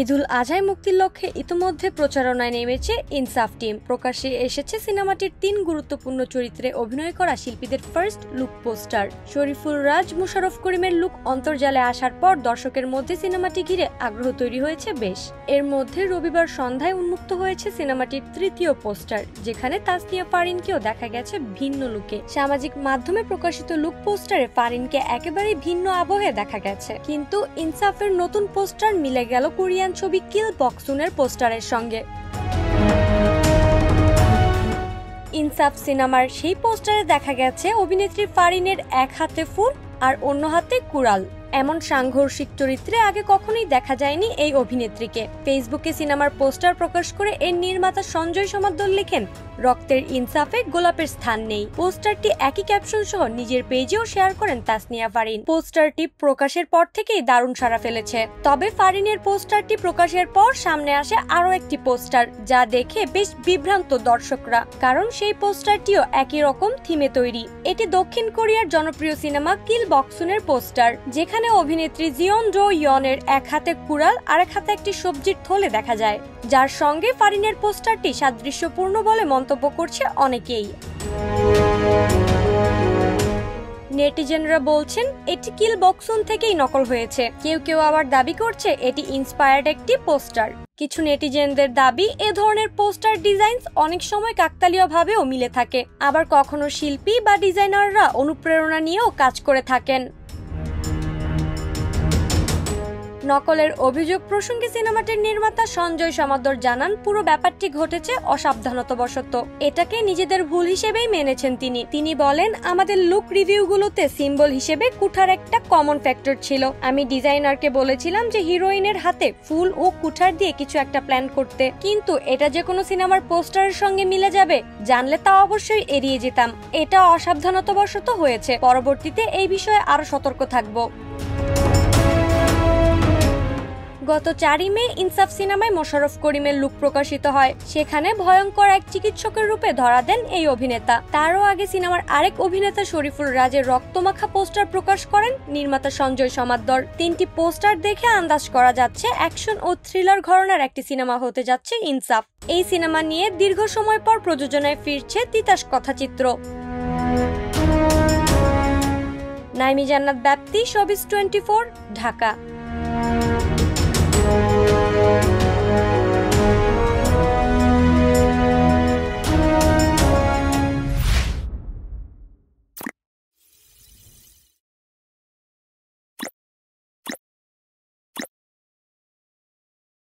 ঈদুল আজহায় মুক্তির লক্ষ্যে ইতিমধ্যে প্রচারণায় নেমেছে ইনসাফ টিম। প্রকাশ্যে এসেছে সিনেমাটির ৩ গুরুত্বপূর্ণ চরিত্রে অভিনয় করা শিল্পীদের ফার্স্ট লুক পোস্টার। শরীফুল রাজ, মুশাররফ করিমের লুক অন্তর্জালে আসার পর দর্শকের মধ্যে সিনেমাটি ঘিরে আগ্রহ তৈরি হয়েছে বেশ। এর মধ্যে রবিবার সন্ধ্যায় উন্মুক্ত হয়েছে সিনেমাটির ৩য় পোস্টার, যেখানে তাসনিয়া ফারিনকেও দেখা গেছে ভিন্ন লুকে। সামাজিক মাধ্যমে প্রকাশিত লুক পোস্টারে ফারিনকে একেবারে ভিন্ন আবহে দেখা গেছে, কিন্তু ইনসাফের নতুন পোস্টার মিলে গেল কোরিয়ান ছবি কিল বক্সুনের পোস্টারের সঙ্গে। ইনসাফ সিনেমার সেই পোস্টারে দেখা গেছে অভিনেত্রী ফারিনের এক হাতে ফুল আর অন্য হাতে কুড়াল। এমন সাংঘর্ষিক চরিত্রে আগে কখনোই দেখা যায়নি এই অভিনেত্রীকে। ফেসবুকে সিনেমার পোস্টার প্রকাশ করে এর নির্মাতা সঞ্জয় সমাদ্দার লিখেন, রক্তের ইনসাফে গোলাপের স্থান নেই। পোস্টারটি একই ক্যাপশন সহ নিজের পেজেও শেয়ার করেন তাসনিয়া ফারিন। পোস্টারটি প্রকাশের পর থেকেই দারুণ সাড়া ফেলেছে। তবে ফারিনের পোস্টারটি প্রকাশের পর সামনে আসে আরো একটি পোস্টার, যা দেখে বেশ বিভ্রান্ত দর্শকরা, কারণ সেই পোস্টারটিও একই রকম থিমে তৈরি। এটি দক্ষিণ কোরিয়ার জনপ্রিয় সিনেমা কিল বক্সুনের পোস্টার, যেখানে অভিনেত্রী জিওন ডো ইয়নের এক হাতে কুড়াল আর এক হাতে একটি সবজির থলে দেখা যায়, যার সঙ্গে ফারিনের পোস্টারটি সাদৃশ্যপূর্ণ বলে মন্তব্য করছে অনেকেই। নেটিজেনরা বলছেন এটি কিল বক্সুন থেকেই নকল হয়েছে। কেউ কেউ আবার দাবি করছে এটি ইন্সপায়ার্ড একটি পোস্টার। কিছু নেটিজেনদের দাবি এ ধরনের পোস্টার ডিজাইন অনেক সময় কাকতালীয় ভাবেও মিলে থাকে, আবার কখনো শিল্পী বা ডিজাইনাররা অনুপ্রেরণা নিয়েও কাজ করে থাকেন। নকলের অভিযোগ প্রসঙ্গে সিনেমাটির নির্মাতা সঞ্জয় সমাদ্দার জানান, পুরো ব্যাপারটি ঘটেছে অসাবধানতাবশত। এটাকে নিজেদের ভুল হিসেবেই মেনেছেন তিনি বলেন, আমাদের লুক রিভিউগুলোতে সিম্বল হিসেবে কুঠার একটা কমন ফ্যাক্টর ছিল। আমি ডিজাইনারকে বলেছিলাম যে হিরোইনের হাতে ফুল ও কুঠার দিয়ে কিছু একটা প্ল্যান করতে, কিন্তু এটা যে কোনো সিনেমার পোস্টারের সঙ্গে মিলে যাবে জানলে তা অবশ্যই এড়িয়ে যেতাম। এটা অসাবধানতাবশত হয়েছে। পরবর্তীতে এই বিষয়ে আরো সতর্ক থাকবো। গত 4 মে ইনসাফ সিনেমায় মুশাররফ করিমের লুক প্রকাশিত হয়। সেখানে ভয়ঙ্কর এক চিকিৎসকের রূপে ধরা দেন এই অভিনেতা। তারও আগে সিনেমার আরেক অভিনেতা শরীফুল রাজের রক্তমাখা পোস্টার প্রকাশ করেন নির্মাতা সঞ্জয় সমাদ্দার। 3টি পোস্টার দেখে আন্দাজ করা যাচ্ছে অ্যাকশন ও থ্রিলার ঘরানার একটি সিনেমা হতে যাচ্ছে ইনসাফ। এই সিনেমা নিয়ে দীর্ঘ সময় পর প্রযোজনায় ফিরছে তিতাস কথাচিত্র। নাইমি জান্নাত ব্যাপ্তি, শোবিজ 24, ঢাকা।